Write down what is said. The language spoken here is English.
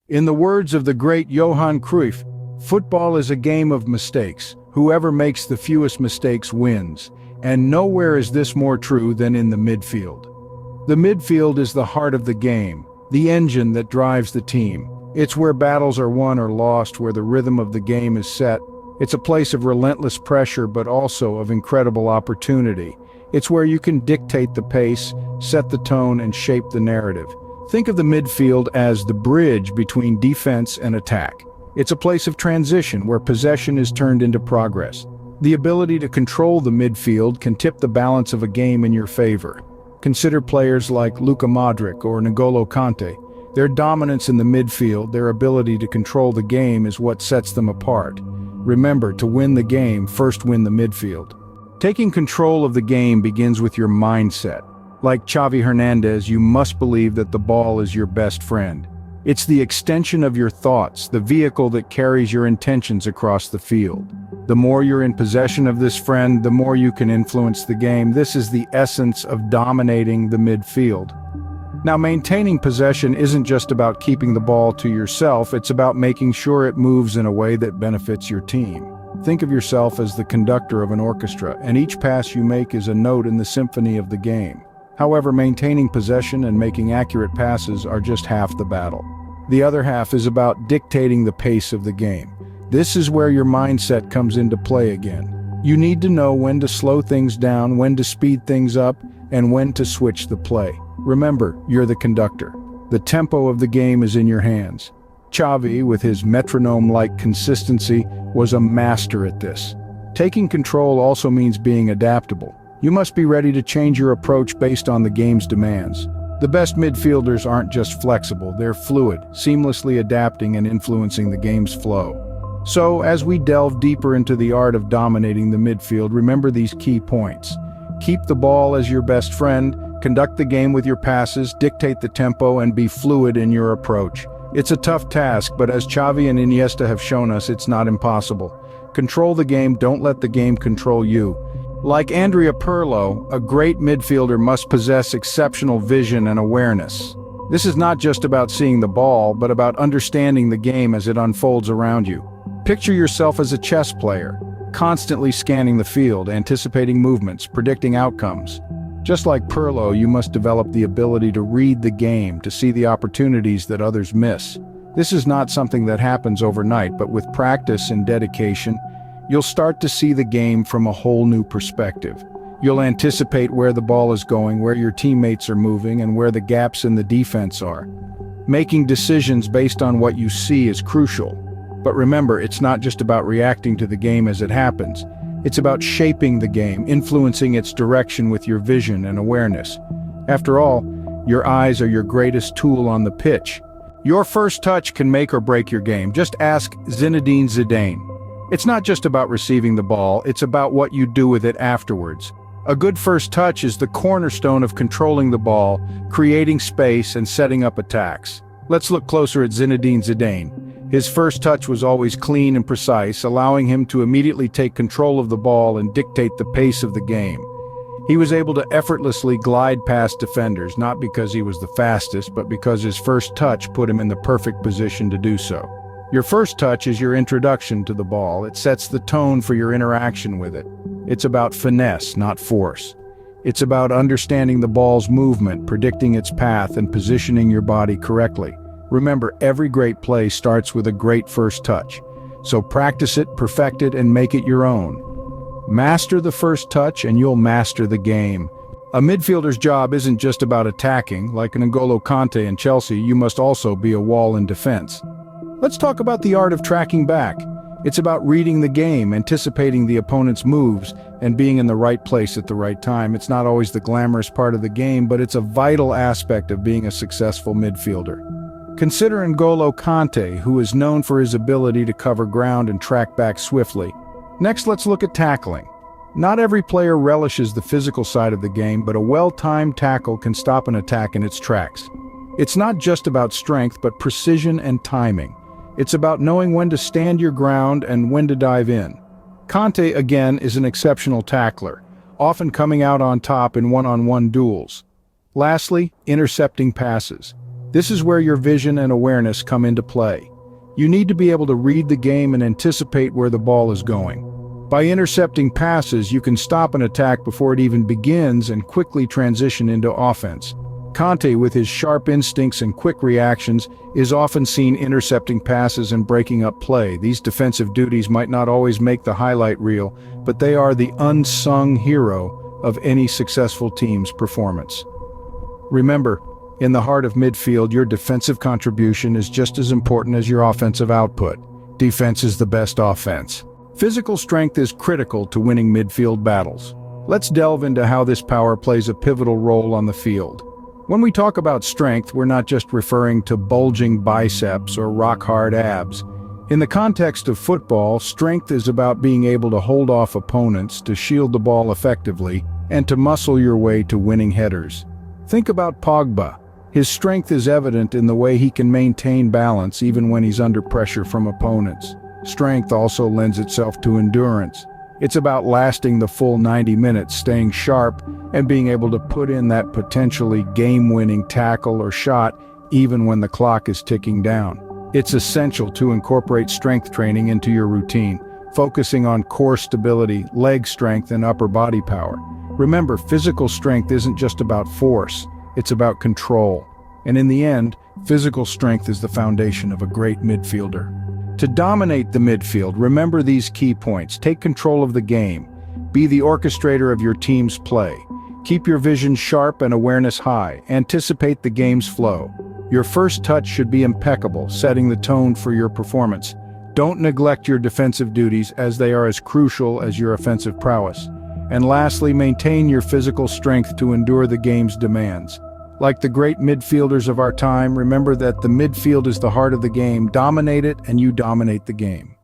In the words of the great Johann Cruyff, football is a game of mistakes. Whoever makes the fewest mistakes wins. And nowhere is this more true than in the midfield. The midfield is the heart of the game, the engine that drives the team. It's where battles are won or lost, where the rhythm of the game is set. It's a place of relentless pressure, but also of incredible opportunity. It's where you can dictate the pace, set the tone, and shape the narrative. Think of the midfield as the bridge between defense and attack. It's a place of transition where possession is turned into progress. The ability to control the midfield can tip the balance of a game in your favor. Consider players like Luka Modric or N'Golo Kante. Their dominance in the midfield, their ability to control the game, is what sets them apart. Remember, to win the game, first win the midfield. Taking control of the game begins with your mindset. Like Xavi Hernandez, you must believe that the ball is your best friend. It's the extension of your thoughts, the vehicle that carries your intentions across the field. The more you're in possession of this friend, the more you can influence the game. This is the essence of dominating the midfield. Now, maintaining possession isn't just about keeping the ball to yourself, it's about making sure it moves in a way that benefits your team. Think of yourself as the conductor of an orchestra, and each pass you make is a note in the symphony of the game. However, maintaining possession and making accurate passes are just half the battle. The other half is about dictating the pace of the game. This is where your mindset comes into play again. You need to know when to slow things down, when to speed things up, and when to switch the play. Remember, you're the conductor. The tempo of the game is in your hands. Xavi, with his metronome-like consistency, was a master at this. Taking control also means being adaptable. You must be ready to change your approach based on the game's demands. The best midfielders aren't just flexible, they're fluid, seamlessly adapting and influencing the game's flow. So, as we delve deeper into the art of dominating the midfield, remember these key points. Keep the ball as your best friend, conduct the game with your passes, dictate the tempo, and be fluid in your approach. It's a tough task, but as Xavi and Iniesta have shown us, it's not impossible. Control the game, don't let the game control you. Like Andrea Pirlo, a great midfielder must possess exceptional vision and awareness. This is not just about seeing the ball, but about understanding the game as it unfolds around you. Picture yourself as a chess player, constantly scanning the field, anticipating movements, predicting outcomes. Just like Pirlo, you must develop the ability to read the game, to see the opportunities that others miss. This is not something that happens overnight, but with practice and dedication, you'll start to see the game from a whole new perspective. You'll anticipate where the ball is going, where your teammates are moving, and where the gaps in the defense are. Making decisions based on what you see is crucial. But remember, it's not just about reacting to the game as it happens. It's about shaping the game, influencing its direction with your vision and awareness. After all, your eyes are your greatest tool on the pitch. Your first touch can make or break your game. Just ask Zinedine Zidane. It's not just about receiving the ball, it's about what you do with it afterwards. A good first touch is the cornerstone of controlling the ball, creating space, and setting up attacks. Let's look closer at Zinedine Zidane. His first touch was always clean and precise, allowing him to immediately take control of the ball and dictate the pace of the game. He was able to effortlessly glide past defenders, not because he was the fastest, but because his first touch put him in the perfect position to do so. Your first touch is your introduction to the ball. It sets the tone for your interaction with it. It's about finesse, not force. It's about understanding the ball's movement, predicting its path, and positioning your body correctly. Remember, every great play starts with a great first touch. So practice it, perfect it, and make it your own. Master the first touch and you'll master the game. A midfielder's job isn't just about attacking. Like N'Golo Kante in Chelsea, you must also be a wall in defense. Let's talk about the art of tracking back. It's about reading the game, anticipating the opponent's moves, and being in the right place at the right time. It's not always the glamorous part of the game, but it's a vital aspect of being a successful midfielder. Consider N'Golo Kante, who is known for his ability to cover ground and track back swiftly. Next, let's look at tackling. Not every player relishes the physical side of the game, but a well-timed tackle can stop an attack in its tracks. It's not just about strength, but precision and timing. It's about knowing when to stand your ground and when to dive in. Kante, again, is an exceptional tackler, often coming out on top in one-on-one duels. Lastly, intercepting passes. This is where your vision and awareness come into play. You need to be able to read the game and anticipate where the ball is going. By intercepting passes, you can stop an attack before it even begins and quickly transition into offense. Conte, with his sharp instincts and quick reactions, is often seen intercepting passes and breaking up play. These defensive duties might not always make the highlight reel, but they are the unsung hero of any successful team's performance. Remember, in the heart of midfield, your defensive contribution is just as important as your offensive output. Defense is the best offense. Physical strength is critical to winning midfield battles. Let's delve into how this power plays a pivotal role on the field. When we talk about strength, we're not just referring to bulging biceps or rock-hard abs. In the context of football, strength is about being able to hold off opponents, to shield the ball effectively, and to muscle your way to winning headers. Think about Pogba. His strength is evident in the way he can maintain balance even when he's under pressure from opponents. Strength also lends itself to endurance. It's about lasting the full 90 minutes, staying sharp, and being able to put in that potentially game-winning tackle or shot even when the clock is ticking down. It's essential to incorporate strength training into your routine, focusing on core stability, leg strength, and upper body power. Remember, physical strength isn't just about force, it's about control. And in the end, physical strength is the foundation of a great midfielder. To dominate the midfield, remember these key points. Take control of the game. Be the orchestrator of your team's play. Keep your vision sharp and awareness high. Anticipate the game's flow. Your first touch should be impeccable, setting the tone for your performance. Don't neglect your defensive duties, as they are as crucial as your offensive prowess. And lastly, maintain your physical strength to endure the game's demands. Like the great midfielders of our time, remember that the midfield is the heart of the game. Dominate it, and you dominate the game.